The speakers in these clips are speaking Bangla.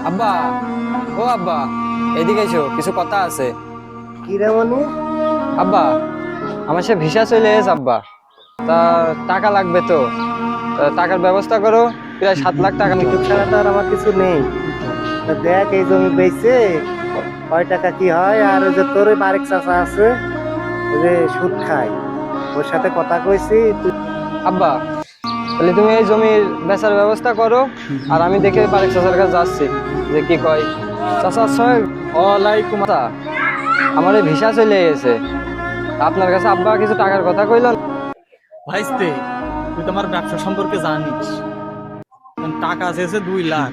আব্বা, ও আব্বা, এদিকে এসো, কিছু কথা আছে। কি রে মনি? আব্বা, আমার সে ভিসা চলে এসেছে আব্বা। তা টাকা লাগবে তো, তা টাকার ব্যবস্থা করো। প্রায় 7 লাখ টাকা টুক মতো। ছাড়া তো আর আমার কিছু নেই। তা দেখ এই জমি বেচে কয় টাকা কি হয়। আর ওই যে তোর ওই বারেক চাচা আছে, ওই যে সুদ খায়, ওর সাথে কথা কইছি তুই। আব্বা, তাহলে তুমি এই জমির বেচার ব্যবস্থা করো, আর আমি দেখে বারেক চাচার কাছে যাচ্ছি যে কি কয়। চাচার সঙ্গে ওয়ালাইকুম আসসালাম। আমার এই ভিসা চলে এসেছে, আপনার কাছে আব্বা কিছু টাকার কথা কইল। ভাইস্তে, তুই তো আমার ব্যবসা সম্পর্কে জানিস। এখন টাকা চেয়েছে 2 লাখ।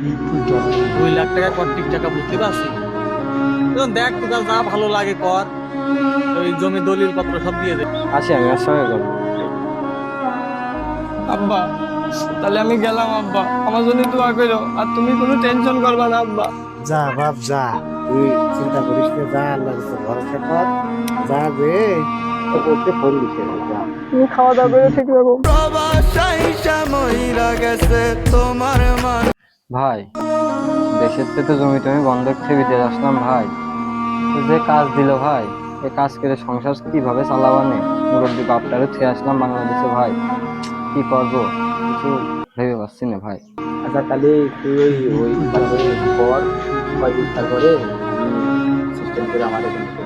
2 লাখ টাকায় কর্তৃক টাকা বুঝতে পারছি। এখন দেখ তোর যা ভালো লাগে কর। ওই জমি দলিল পত্র সব দিয়ে দে। আসি, আমি আর সঙ্গে করবো। আব্বা, তাহলে আমি গেলাম আব্বা, আমার জন্য দোয়া করো, আর তুমি কোনো টেনশন করবা না আব্বা। যা বাপ যা, তুই চিন্তা করিস না, যা আল্লাহর উপর ভরসা কর। যা যে তো বলতে ফোন দিতে যা। তুমি খাওয়া দাওয়া করে ঠিক রাখো। ভাই, দেশের থেকে জমি টমি বন্ধক থেকে দিয়ে আসলাম ভাই। তো যে কাজ দিল ভাই, এই কাজ করে সংসার কিভাবে চালাবানে, মুরব্বী বাপটারে ছেড়ে আসলাম বাংলাদেশে ভাই। কি করবো, কিছু ভেবে পাচ্ছি না ভাই। আচ্ছা তাহলে তুই ওই তারপরে পর কয়দিন তারপরে সিস্টেম করে আমাদের কিন্তু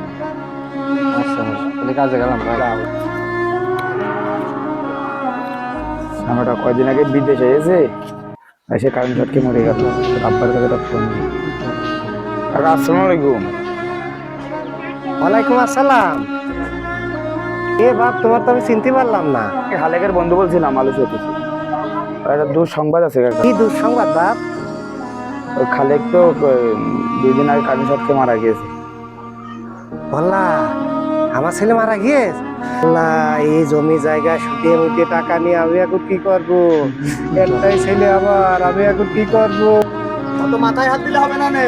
আচ্ছা ভাই, তাহলে কাজে গেলাম ভাই। আমরা কয়দিন আগে বিদেশে এসে এসে কারেন্ট ঝটকে মরে গেল। আব্বার কাছে একটা ফোন দিই। কাকা আসসালামু আলাইকুম। ওয়ালাইকুম আসসালাম। এ বাপ, তোমার তো আমি চিনতে পারলাম না। খালেকের বন্ধু বলছিলাম আলোচনা করতেছি। একটা দুঃসংবাদ আছে কাকা। কি দুঃসংবাদ বাপ? ওই খালেক তো 2 দিন আগে কারেন্ট ঝটকে মারা গিয়েছে। বললা আমার ছেলে মারা গিয়েছে? আল্লাহ, এই জমি জায়গা সুদে মুদে টাকা নিয়ে আমি এখন কি করব? একটাই ছেলে আমার, আমি এখন কি করব? অত মাথায় হাত দিলে হবে না নে।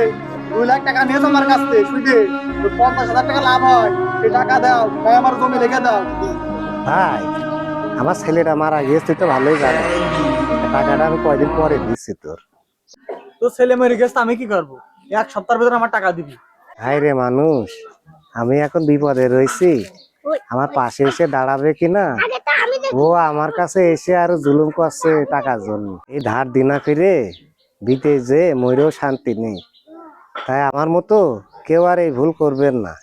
2 লাখ টাকা নিয়ে আমার কাছ থেকে সুদে 50,000 টাকা লাভ হয়। এই টাকা দাও, তাই আমার জমি রেখে দাও। ভাই, আমার ছেলেটা মারা গিয়েছে, তুই তো ভালোই জানিস। টাকাটা আমি কয়দিন পরে দিচ্ছি তোর। তোর ছেলে মেরে গেছে, আমি কি করবো? 1 সপ্তাহের ভিতরে আমার টাকা দিবি। হাই রে মানুষ, আমি এখন বিপদে রয়েছি, আমার পাশে এসে দাঁড়াবে কিনা। ও আমার কাছে এসে আরো জুলুম করছে টাকার জন্য। এই ধার দিনা করে বিদেশ যে মরেও শান্তি নেই। তাই আমার মতো কেউ আর এই ভুল করবেন না।